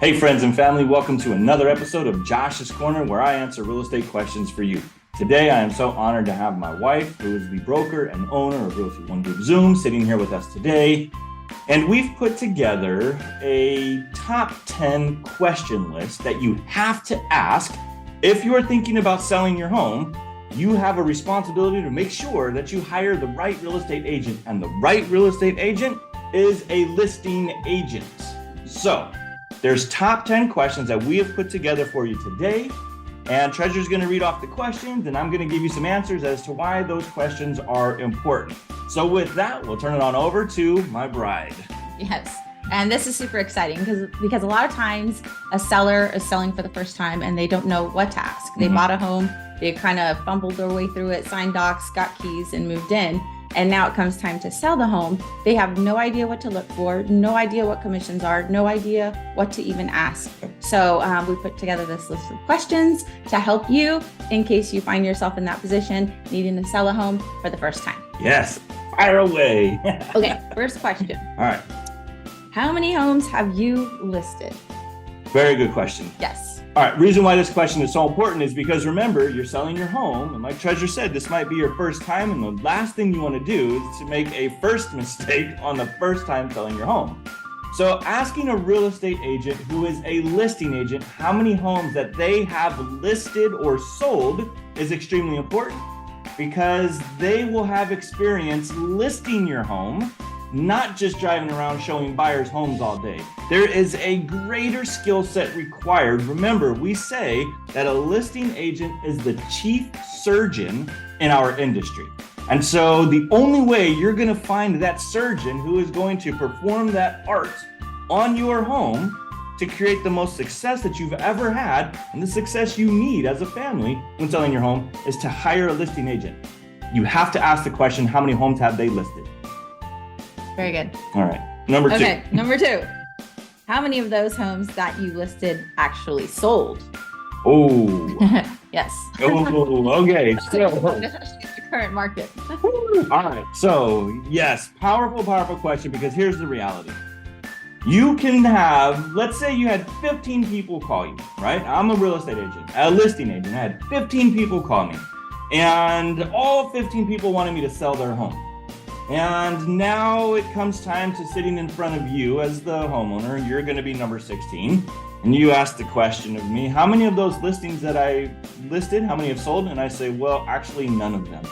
Hey friends and family, welcome to another episode of Josh's Corner, where I answer real estate questions for you. Today I am so honored to have my wife, who is the broker and owner of Realty One Group Zoom, sitting here with us today. And we've put together a top 10 question list that you have to ask if you are thinking about selling your home. You have a responsibility to make sure that you hire the right real estate agent, and the right real estate agent is a listing agent. So there's top 10 questions that we have put together for you today, and Treasure's going to read off the questions, and I'm going to give you some answers as to why those questions are important. So with that, we'll turn it on over to my bride. Yes. And this is super exciting because a lot of times a seller is selling for the first time and they don't know what to ask. They bought a home, they kind of fumbled their way through it, signed docs, got keys, and moved in. And now it comes time to sell the home. They have no idea what to look for, no idea what commissions are, no idea what to even ask. So we put together this list of questions to help you in case you find yourself in that position, needing to sell a home for the first time. Yes, fire away. Okay, first question. All right. How many homes have you listed? Very good question. Yes. All right, reason why this question is so important is because remember, you're selling your home, and like Treasure said, this might be your first time, and the last thing you want to do is to make a first mistake on the first time selling your home. So asking a real estate agent who is a listing agent how many homes that they have listed or sold is extremely important, because they will have experience listing your home, not just driving around showing buyers homes all day. There is a greater skill set required. Remember, we say that a listing agent is the chief surgeon in our industry. And so the only way you're going to find that surgeon who is going to perform that art on your home to create the most success that you've ever had, and the success you need as a family when selling your home, is to hire a listing agent. You have to ask the question, how many homes have they listed? Very good. All right. Number two. Okay, number two. How many of those homes that you listed actually sold? Oh. Yes. Oh, okay. So, The current market. all right. So, yes, powerful question, because here's the reality. You can have, let's say you had 15 people call you, right? I'm a real estate agent, a listing agent. I had 15 people call me, and all 15 people wanted me to sell their home. And now it comes time to sitting in front of you as the homeowner. You're going to be number 16. And you ask the question of me, how many of those listings that I listed, how many have sold? And I say, well, actually none of them.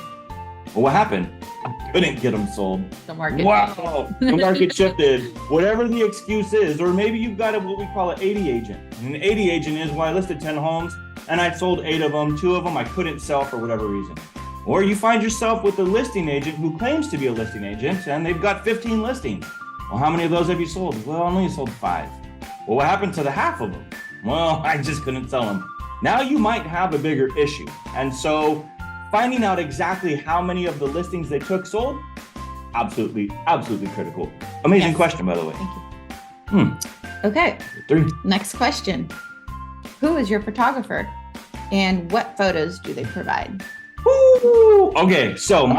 Well, what happened? I couldn't get them sold. The market. Wow, the market shifted. Whatever the excuse is, or maybe you've got what we call an 80 agent. And an 80 agent is, well, I listed 10 homes and I sold 8 of them. 2 of them I couldn't sell for whatever reason. Or you find yourself with a listing agent who claims to be a listing agent and they've got 15 listings. Well, how many of those have you sold? Well, I only sold 5. Well, what happened to the half of them? Well, I just couldn't sell them. Now you might have a bigger issue. And so finding out exactly how many of the listings they took sold, absolutely critical. Amazing question, by the way. Thank you. Okay. 3. Next question. Who is your photographer and what photos do they provide? Ooh, okay, so go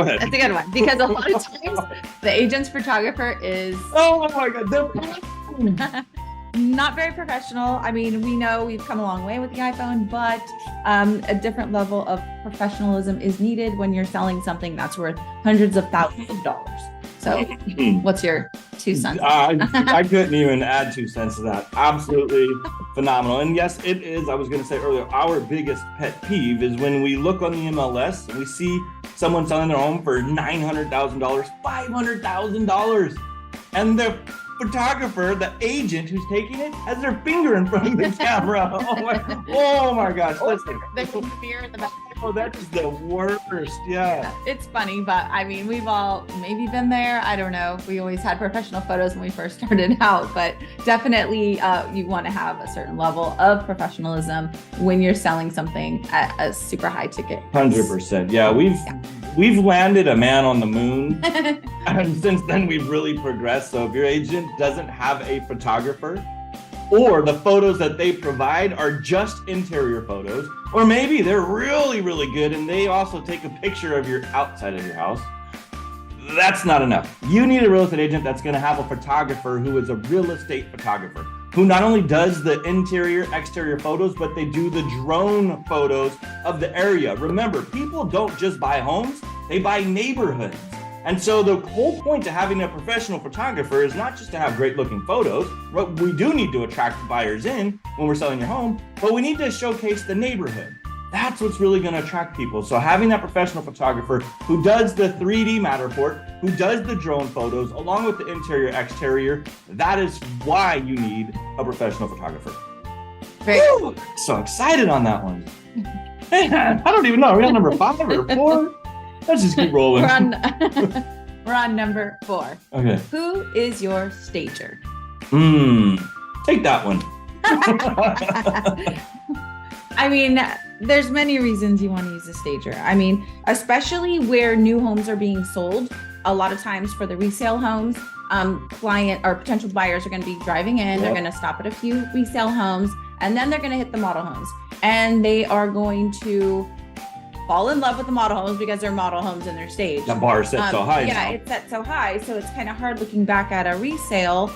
ahead. That's a good one, because a lot of times the agent's photographer is oh my god, not very professional. I mean, we know we've come a long way with the iPhone, but a different level of professionalism is needed when you're selling something that's worth hundreds of thousands of dollars. So what's your 2 cents? I couldn't even add 2 cents to that. Absolutely phenomenal. And yes, it is, I was going to say earlier, our biggest pet peeve is when we look on the MLS and we see someone selling their home for $900,000, $500,000. And the photographer, the agent who's taking it, has their finger in front of the camera. Oh my gosh. Listen. There's a beer in the back. Oh, that is the worst. Yeah. It's funny, but I mean, we've all maybe been there. I don't know. We always had professional photos when we first started out, but definitely you want to have a certain level of professionalism when you're selling something at a super high ticket. 100%. Yeah, we've landed a man on the moon. And since then we've really progressed. So if your agent doesn't have a photographer, or the photos that they provide are just interior photos, or maybe they're really, really good and they also take a picture of your outside of your house, that's not enough. You need a real estate agent that's going to have a photographer who is a real estate photographer. who not only does the interior, exterior photos, but they do the drone photos of the area. Remember, people don't just buy homes, they buy neighborhoods. And so the whole point to having a professional photographer is not just to have great looking photos. What we do need to attract buyers in when we're selling your home, but we need to showcase the neighborhood. That's what's really going to attract people. So having that professional photographer who does the 3D Matterport, who does the drone photos, along with the interior, exterior, that is why you need a professional photographer. Woo! So excited on that one. Man, I don't even know. Are we on number 5 or 4? Let's just keep rolling. We're on number 4. Okay. Who is your stager? Take that one. I mean, there's many reasons you want to use a stager. I mean, especially where new homes are being sold. A lot of times for the resale homes, client or potential buyers are going to be driving in. Yep. They're going to stop at a few resale homes, and then they're going to hit the model homes. And they are going to fall in love with the model homes because they're model homes in their stage. The bar is set so high. Yeah, it's set so high. So it's kind of hard looking back at a resale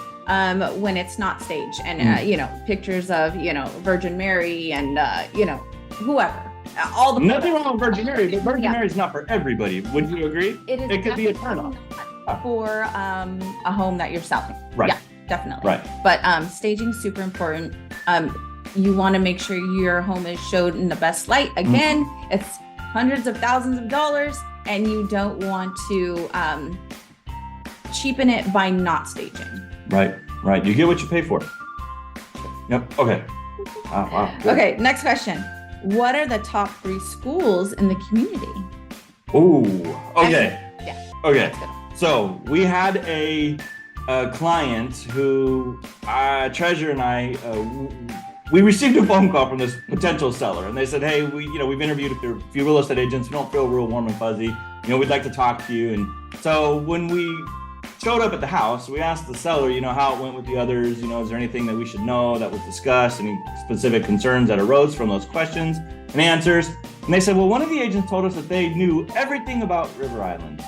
when it's not staged. And, you know, pictures of, you know, Virgin Mary and, you know, whoever. All the Nothing wrong with Virgin Mary, but Virgin Mary is not for everybody. Would you agree? It could be a turnoff for a home that you're selling. Right. Yeah, definitely. Right. But staging is super important. You want to make sure your home is showed in the best light. Again, it's hundreds of thousands of dollars, and you don't want to cheapen it by not staging. Right. Right. You get what you pay for. Yep. Okay. Wow. Good. Okay. Next question. What are the top 3 schools in the community? Ooh. Okay. Yeah. Okay. So we had a client who Treasure and I we received a phone call from this potential seller, and they said, "Hey, we've interviewed a few real estate agents. We don't feel real warm and fuzzy. We'd like to talk to you." And so when we showed up at the house, we asked the seller, how it went with the others. Is there anything that we should know that was discussed? Any specific concerns that arose from those questions and answers? And they said, well, one of the agents told us that they knew everything about River Island.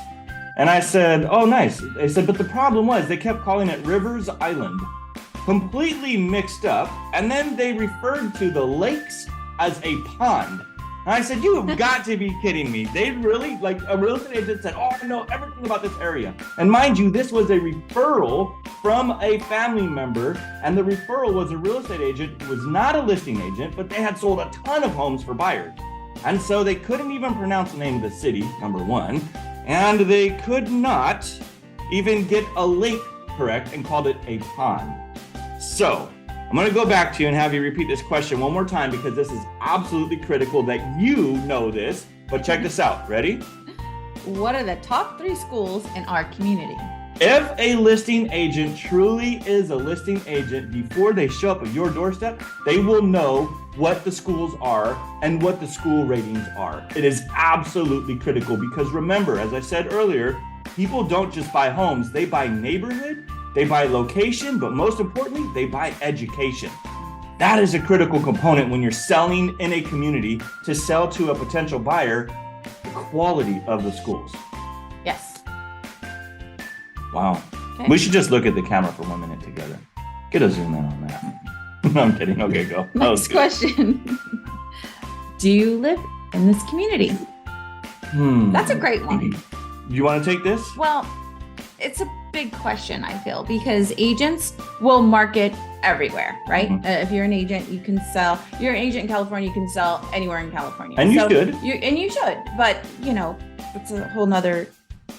And I said, oh, nice. They said, but the problem was they kept calling it Rivers Island, completely mixed up. And then they referred to the lakes as a pond. And I said, you have got to be kidding me. They really, like a real estate agent said, oh, I know everything about this area. And mind you, this was a referral from a family member. And the referral was a real estate agent who was not a listing agent, but they had sold a ton of homes for buyers. And so they couldn't even pronounce the name of the city, number one. And they could not even get a lake correct and called it a pond. So I'm going to go back to you and have you repeat this question one more time, because this is absolutely critical that you know this. But check this out. Ready? What are the top 3 schools in our community? If a listing agent truly is a listing agent, before they show up at your doorstep, they will know what the schools are and what the school ratings are. It is absolutely critical, because remember, as I said earlier, people don't just buy homes, they buy neighborhood, they buy location, but most importantly, they buy education. That is a critical component when you're selling in a community to sell to a potential buyer, the quality of the schools. Yes. Wow. Okay. We should just look at the camera for 1 minute together. Get a zoom in on that. No, I'm kidding. Okay, go. Next question. Do you live in this community? That's a great one. You want to take this? Well, it's a big question, I feel, because agents will market everywhere, right? If you're an agent, you can sell. You're an agent in California, you can sell anywhere in California. And you should. And you should, but it's a whole nother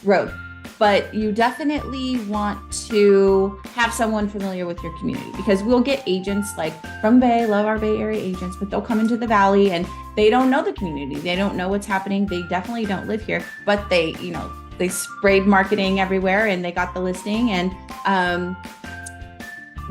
road. But you definitely want to have someone familiar with your community, because we'll get agents like from Bay, love our Bay Area agents, but they'll come into the Valley and they don't know the community. They don't know what's happening. They definitely don't live here, but they sprayed marketing everywhere and they got the listing, and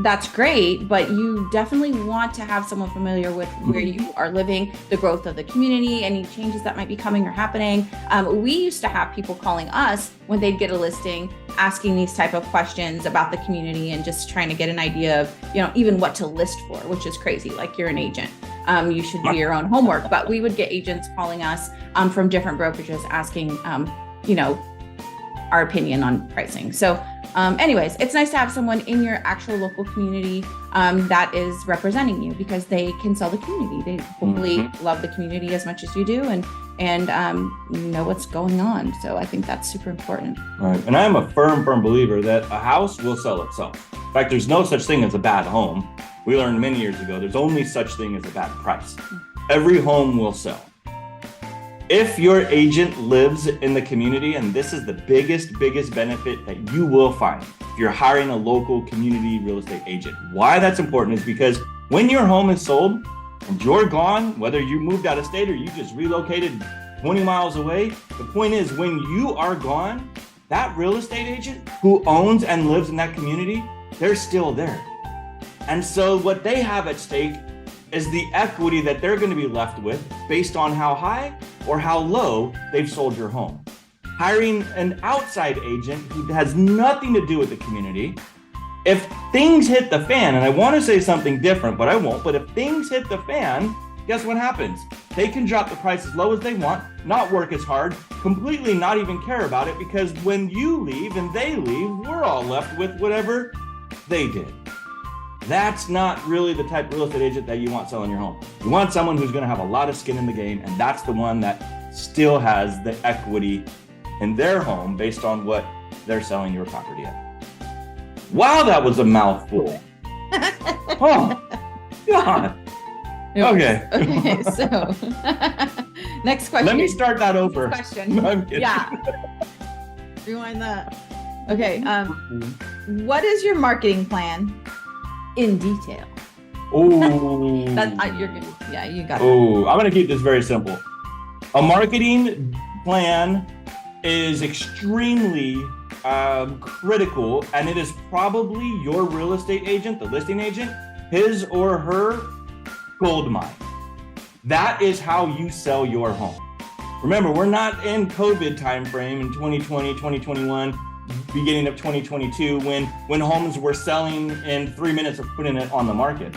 that's great, but you definitely want to have someone familiar with where you are living, the growth of the community, any changes that might be coming or happening. We used to have people calling us when they'd get a listing, asking these type of questions about the community and just trying to get an idea of, even what to list for, which is crazy. Like, you're an agent. You should do your own homework, but we would get agents calling us from different brokerages asking, our opinion on pricing. So Anyways, it's nice to have someone in your actual local community that is representing you, because they can sell the community. They hopefully love the community as much as you do, and know what's going on. So I think that's super important. Right. And I'm a firm believer that a house will sell itself. In fact, there's no such thing as a bad home. We learned many years ago, there's only such thing as a bad price. Every home will sell. If your agent lives in the community, and this is the biggest benefit that you will find if you're hiring a local community real estate agent. Why that's important is because when your home is sold and you're gone, whether you moved out of state or you just relocated 20 miles away, the point is when you are gone, that real estate agent who owns and lives in that community, they're still there. And so what they have at stake is the equity that they're going to be left with based on how high or how low they've sold your home. Hiring an outside agent who has nothing to do with the community, if things hit the fan, and I want to say something different, but I won't, but if things hit the fan, guess what happens? They can drop the price as low as they want, not work as hard, completely not even care about it, because when you leave and they leave, we're all left with whatever they did. That's not really the type of real estate agent that you want selling your home. You want someone who's going to have a lot of skin in the game, and that's the one that still has the equity in their home based on what they're selling your property at. Wow, that was a mouthful. Oh, God. Okay. Okay, so next question. Let me start that over. Next question. No, I'm kidding. Yeah. Rewind that. Okay. What is your marketing plan in detail? Oh. You're good. Yeah, you got it. Oh, I'm going to keep this very simple. A marketing plan is extremely critical, and it is probably your real estate agent, the listing agent, his or her gold mine. That is how you sell your home. Remember, we're not in COVID timeframe in 2020, 2021, beginning of 2022, when homes were selling in 3 minutes of putting it on the market.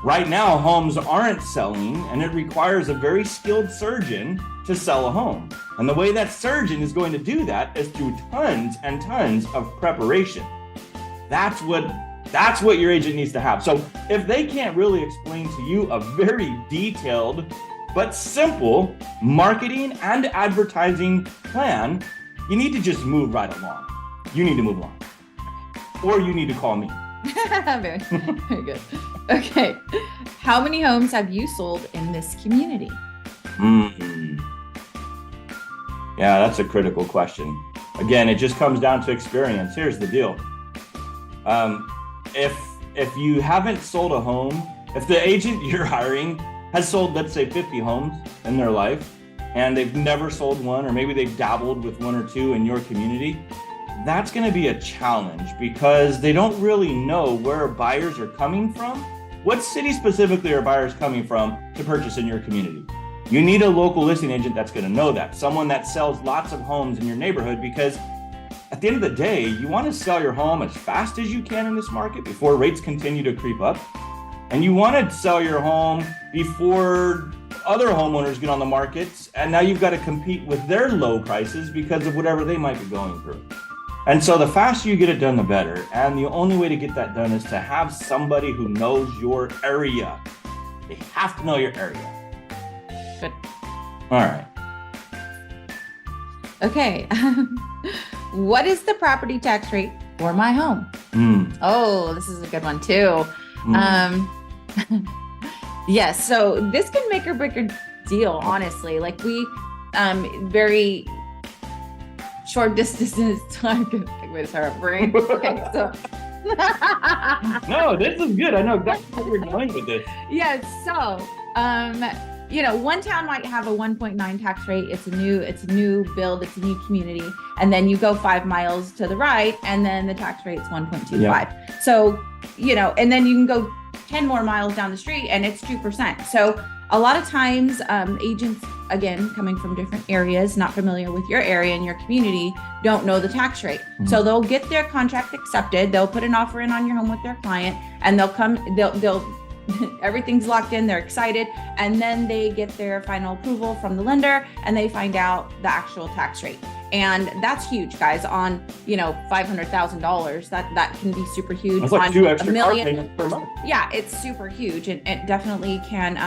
Right now, homes aren't selling, and it requires a very skilled surgeon to sell a home. And the way that surgeon is going to do that is through tons and tons of preparation. That's what your agent needs to have. So if they can't really explain to you a very detailed but simple marketing and advertising plan, you need to just move right along. You need to move along. Or you need to call me. very, very good. Okay. How many homes have you sold in this community? Yeah, that's a critical question. Again, it just comes down to experience. Here's the deal. If you haven't sold a home, if the agent you're hiring has sold, let's say 50 homes in their life, and they've never sold one, or maybe they've dabbled with one or two in your community, that's going to be a challenge because they don't really know where buyers are coming from. What city specifically are buyers coming from to purchase in your community? You need a local listing agent that's going to know that, someone that sells lots of homes in your neighborhood, because at the end of the day, you want to sell your home as fast as you can in this market before rates continue to creep up. And you want to sell your home before other homeowners get on the markets, and now you've got to compete with their low prices because of whatever they might be going through. And so the faster you get it done, the better. And the only way to get that done is to have somebody who knows your area. They have to know your area. Good. All right. Okay. What is the property tax rate for my home? Oh, this is a good one too. Yes. So this can make or break a deal, honestly. Like we, very short distances. Wait, sorry, brain. Okay, so. No, this is good. I know exactly where you're going with this. Yeah. So, one town might have a 1.9 tax rate. It's a new build. It's a new community. And then you go 5 miles to the right, and then the tax rate's 1.25. Yeah. So, and then you can go 10 more miles down the street and it's 2%. So a lot of times, agents, again, coming from different areas, not familiar with your area and your community, don't know the tax rate. Mm-hmm. So they'll get their contract accepted. They'll put an offer in on your home with their client, and they'll everything's locked in. They're excited. And then they get their final approval from the lender, and they find out the actual tax rate. And that's huge, guys, on, $500,000. That can be super huge. That's like on 2 a extra car million. payments per month. Yeah, it's super huge, and it definitely can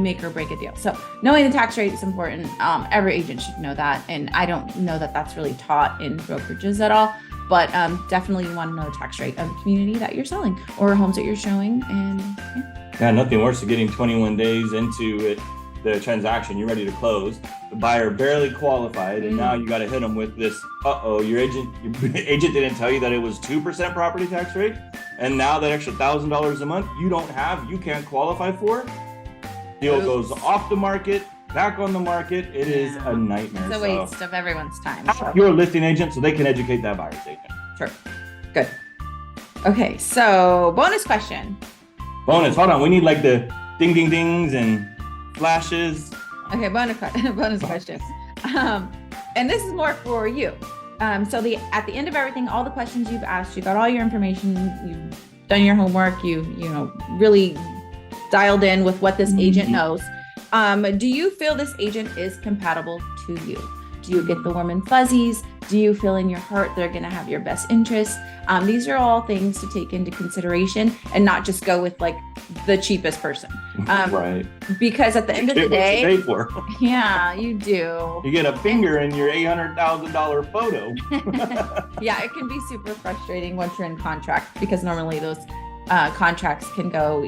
make or break a deal. So knowing the tax rate is important. Every agent should know that. And I don't know that that's really taught in brokerages at all, but definitely you want to know the tax rate of the community that you're selling or homes that you're showing. And Yeah, nothing worse than getting 21 days into it, the transaction, you're ready to close. The buyer barely qualified, and now you got to hit them with this. Your agent didn't tell you that it was 2% property tax rate, and now that extra $1,000 a month you can't qualify for. Deal goes off the market, back on the market. It is a nightmare. It's a waste of everyone's time. You're a listing agent, so they can educate that buyer's agent. Sure. Good. Okay, so bonus question. Bonus. Hold on, we need like the ding ding dings and flashes. Okay, bonus question. And this is more for you. So at the end of everything, all the questions you've asked, you got all your information, you've done your homework, you've really dialed in with what this agent knows. Do you feel this agent is compatible to you? Do you get the warm and fuzzies? Do you feel in your heart they're going to have your best interests? These are all things to take into consideration and not just go with like the cheapest person. Right. Because at the end of the day, what you pay for. Yeah, you do. You get a finger in your $800,000 photo. Yeah, it can be super frustrating once you're in contract, because normally those contracts can go,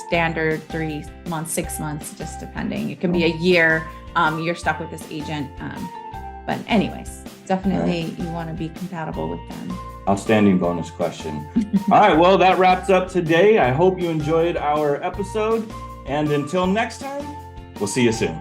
standard 3 months, 6 months, just depending. It can be a year. You're stuck with this agent. But anyways, definitely you want to be compatible with them. Outstanding bonus question. All right, well, that wraps up today. I hope you enjoyed our episode. And until next time, we'll see you soon.